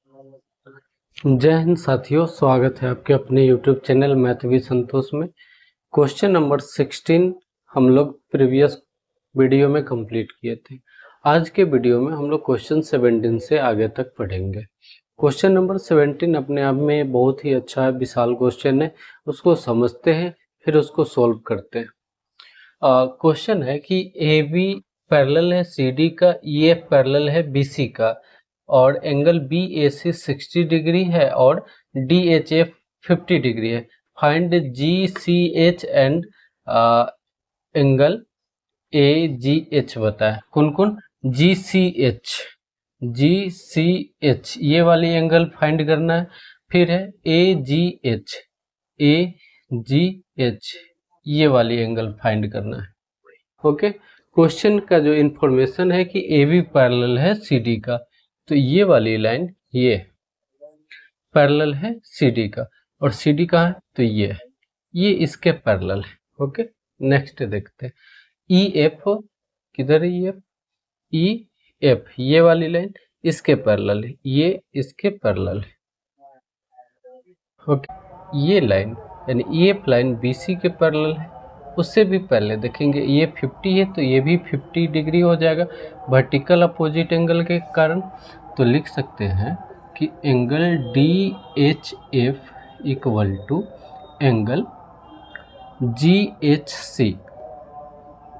जय हिंद साथियों, स्वागत है आपके अपने YouTube चैनल मैथ विद संतोष में। क्वेश्चन नंबर 16 हम लोग प्रीवियस वीडियो में कंप्लीट किए थे। आज के वीडियो में हम लोग क्वेश्चन 17 से आगे तक पढ़ेंगे। क्वेश्चन नंबर 17 अपने आप में बहुत ही अच्छा है, विशाल क्वेश्चन है। उसको समझते हैं, फिर उसको सोल्व करते हैं। क्वेश्चन है कि ए बी पैरेलल है सी डी का, ये पैरेलल है बी सी का, और angle B A C 60 degree है और डी एच एफ 50 डिग्री है। Find G C H and angle A G H बताए। कौन कौन? जी सी एच ये वाली एंगल फाइंड करना है। फिर है ए जी एच ये वाली एंगल फाइंड करना है। ओके, क्वेश्चन का जो इंफॉर्मेशन है कि ए बी पैरेलल है सी डी का, तो ये वाली लाइन ये पैरेलल है सी डी का, और सी डी कहाँ है? तो ये इसके पैरेलल है। ओके, नेक्स्ट देखते हैं। ई एफ किधर है? ई एफ ये वाली लाइन इसके पैरेलल है, ये इसके पैरेलल है। ओके, ये लाइन यानी ये लाइन बी सी के पैरेलल है। उससे भी पहले देखेंगे, ये 50 है तो ये भी 50 डिग्री हो जाएगा वर्टिकल अपोजिट एंगल के कारण। तो लिख सकते हैं कि angle D H F equal to angle G H C.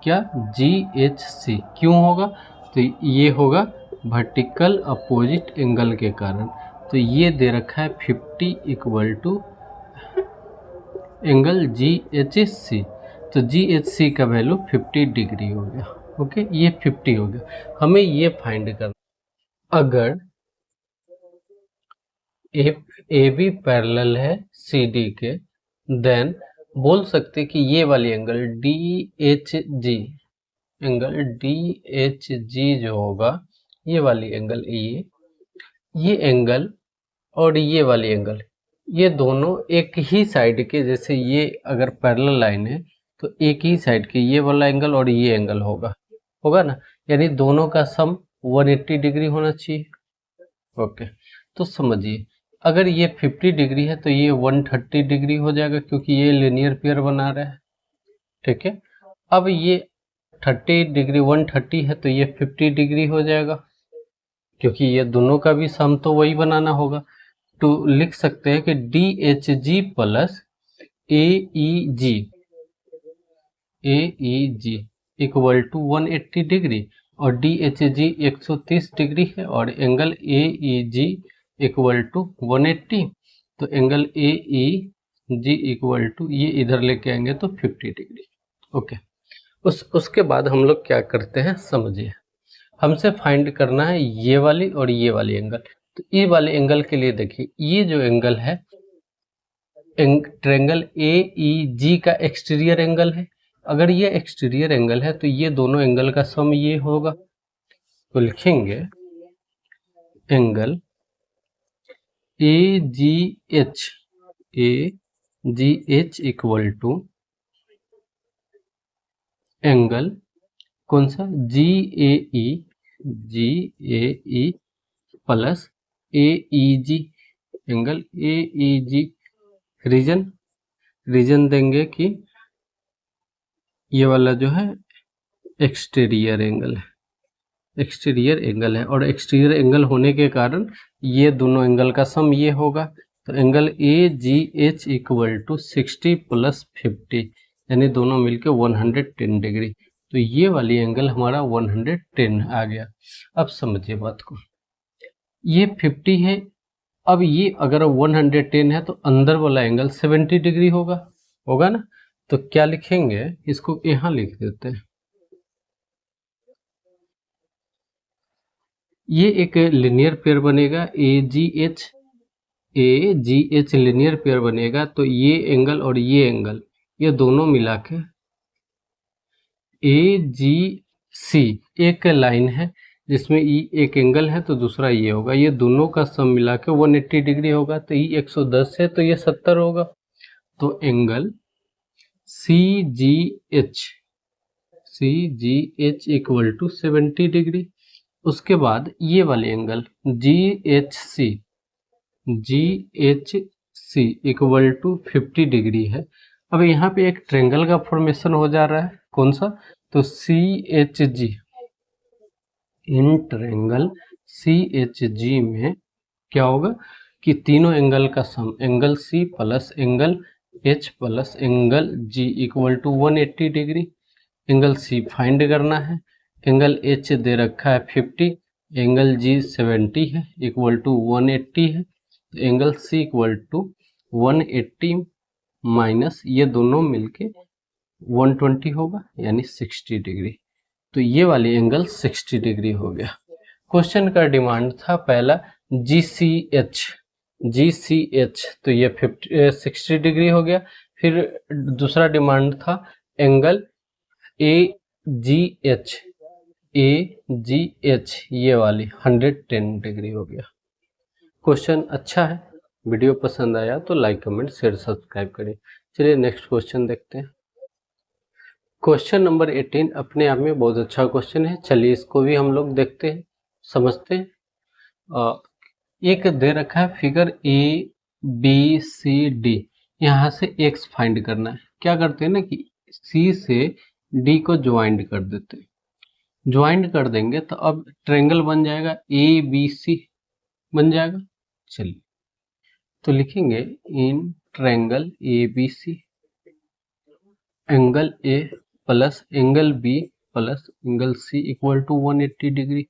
क्या? जी एच सी क्यों होगा? तो ये होगा वर्टिकल अपोजिट एंगल के कारण। तो ये दे रखा है 50 equal to angle G H C. तो जी एच सी का वैल्यू 50 डिग्री हो गया। ओके, ये 50 हो गया। हमें ये फाइंड करना, अगर ए बी पैरेलल है सी डी के, देन बोल सकते कि ये वाली एंगल डी एच जी, एंगल डी एच जी जो होगा, ये वाली एंगल ये एंगल और ये वाली एंगल, ये दोनों एक ही साइड के, जैसे ये अगर पैरेलल लाइन है तो एक ही साइड के ये वाला एंगल और ये एंगल होगा ना, यानी दोनों का सम 180 डिग्री होना चाहिए। ओके, तो समझिए, अगर ये 50 डिग्री है तो ये 130 डिग्री हो जाएगा, क्योंकि ये लीनियर पेयर बना रहा है। ठीक है, अब ये 30 डिग्री 130 है तो ये 50 डिग्री हो जाएगा, क्योंकि ये दोनों का भी सम तो वही बनाना होगा। तो लिख सकते हैं कि D H G plus A E G equal to 180 degree, और डी एच जी 130 डिग्री है, और angle A E G equal to 180। तो angle A E G equal to, ये इधर लेके आएंगे तो 50 डिग्री। ओके, उसके बाद हम लोग क्या करते हैं, समझिए। हमसे फाइंड करना है ये वाली और ये वाली एंगल। तो ये वाले एंगल के लिए देखिए, ये जो एंगल है ट्रायंगल ए ई जी का एक्सटीरियर एंगल है। अगर ये एक्सटीरियर एंगल है तो ये दोनों एंगल का सम ये होगा। तो लिखेंगे angle A G H equal to angle कौन सा? G A E plus A E G, angle A E G. Reason देंगे कि ये वाला जो है एक्सटीरियर एंगल है, और एक्सटीरियर एंगल होने के कारण ये दोनों एंगल का सम ये होगा। तो angle A G H equal to 60 plus 50, यानी दोनों मिलके 110 डिग्री। तो ये वाली एंगल हमारा 110 आ गया। अब समझिए बात को, ये 50 है, अब ये अगर 110 है तो अंदर वाला एंगल 70 डिग्री होगा ना। तो क्या लिखेंगे, इसको यहां लिख देते हैं। ये एक लिनियर पेयर बनेगा, ए जी एच लिनियर पेयर बनेगा। तो ये एंगल और ये एंगल, ये दोनों मिला के ए जी सी एक लाइन है, जिसमें ई एक एंगल है तो दूसरा ये होगा। ये दोनों का सम मिला के 180 डिग्री होगा। तो ई 110 है तो ये 70 होगा। तो angle C G H equal to 70 degree. उसके बाद ये वाले angle G H C G H C equal to 50 degree है। अब यहाँ पे एक ट्रेंगल का फॉर्मेशन हो जा रहा है, कौन सा, तो C H G, in triangle C H G में क्या होगा कि तीनों एंगल का sum, angle C plus angle H plus angle G equal to 180 degree. Angle C find करना है, एंगल एच दे रखा है 50, एंगल जी 70 है, इक्वल टू 180 है। तो angle C equal to 180 minus ये दोनों मिलके 120 होगा, यानी 60 डिग्री। तो ये वाली एंगल 60 डिग्री हो गया। क्वेश्चन का डिमांड था पहला GCH, GCH, तो ये 60 डिग्री हो गया। फिर दूसरा डिमांड था एंगल AGH, AGH ये वाली 110 डिग्री हो गया। क्वेश्चन अच्छा है, वीडियो पसंद आया तो लाइक कमेंट शेयर सब्सक्राइब करें। चलिए नेक्स्ट क्वेश्चन देखते हैं। क्वेश्चन नंबर 18 अपने आप में बहुत अच्छा क्वेश्चन है। चलिए इसको भी हम लोग देखते हैं, समझते हैं। एक दे रखा है फिगर ABCD, यहाँ से x फाइंड करना है। क्या करते हैं ना कि C से D को ज्वाइंट कर देते हैं, ज्वाइंट कर देंगे तो अब ट्रेंगल बन जाएगा ABC बन जाएगा। चलिए तो लिखेंगे in triangle ABC angle A plus angle B plus angle C equal to 180 degree.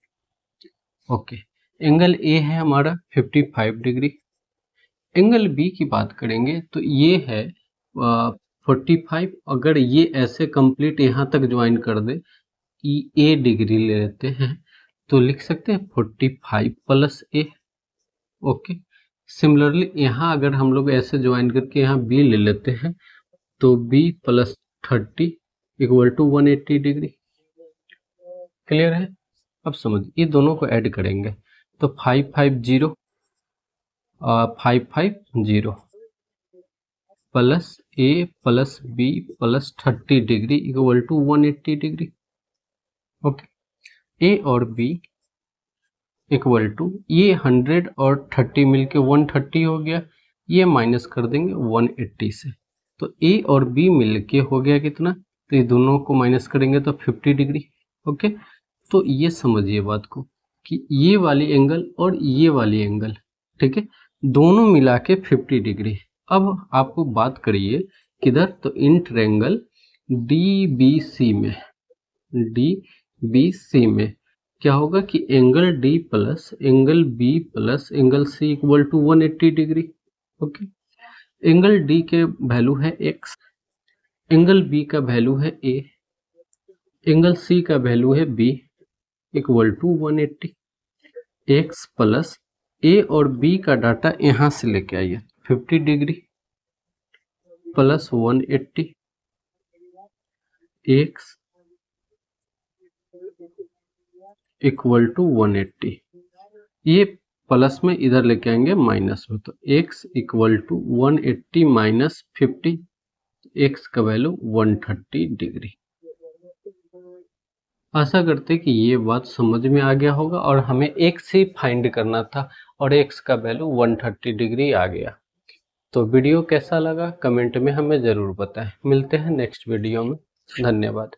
Okay, angle A है हमारा 55 डिग्री। एंगल B की बात करेंगे तो ये है 45। अगर ये ऐसे कंप्लीट यहाँ तक ज्वाइन कर दे, A डिग्री ले लेते हैं तो लिख सकते हैं 45 प्लस A। ओके, सिमिलरली यहाँ अगर हम लोग ऐसे ज्वाइन करके यहाँ B ले लेते हैं तो B plus 30 equal to 180 degree. Clear है? अब समझिए ये दोनों को ऐड करेंगे तो 550 550 plus A plus B plus 30 degree equal to 180 degree. Okay, A और B इक्वल टू ये 100 और 30 मिलके 130 हो गया, ये माइनस कर देंगे 180 से, तो A और B मिलके हो गया कितना, तो ये दोनों को माइनस करेंगे तो 50 डिग्री। ओके, तो ये समझिए बात को कि ये वाली एंगल और ये वाली एंगल, ठीक है, दोनों मिला के 50 डिग्री। अब आपको बात करिए किधर, तो इन ट्रायंगल DBC में, DBC में क्या होगा कि angle D plus angle B plus angle C equal to 180 degree. Okay, angle D के वैल्यू है x, एंगल B का वैल्यू है A, एंगल C का वैल्यू है B equal to 180। x plus A और B का डाटा यहां से लेके आइए 50 degree plus 180, x equal to 180, ये प्लस में इधर लेके आएंगे माइनस में, तो x equal to 180 minus 50, x का वैल्यू 130 डिग्री। आशा करते कि ये बात समझ में आ गया होगा और हमें x ही फाइंड करना था और x का वैल्यू 130 डिग्री आ गया। तो वीडियो कैसा लगा कमेंट में हमें ज़रूर बताएं। मिलते हैं नेक्स्ट वीडियो में, धन्यवाद।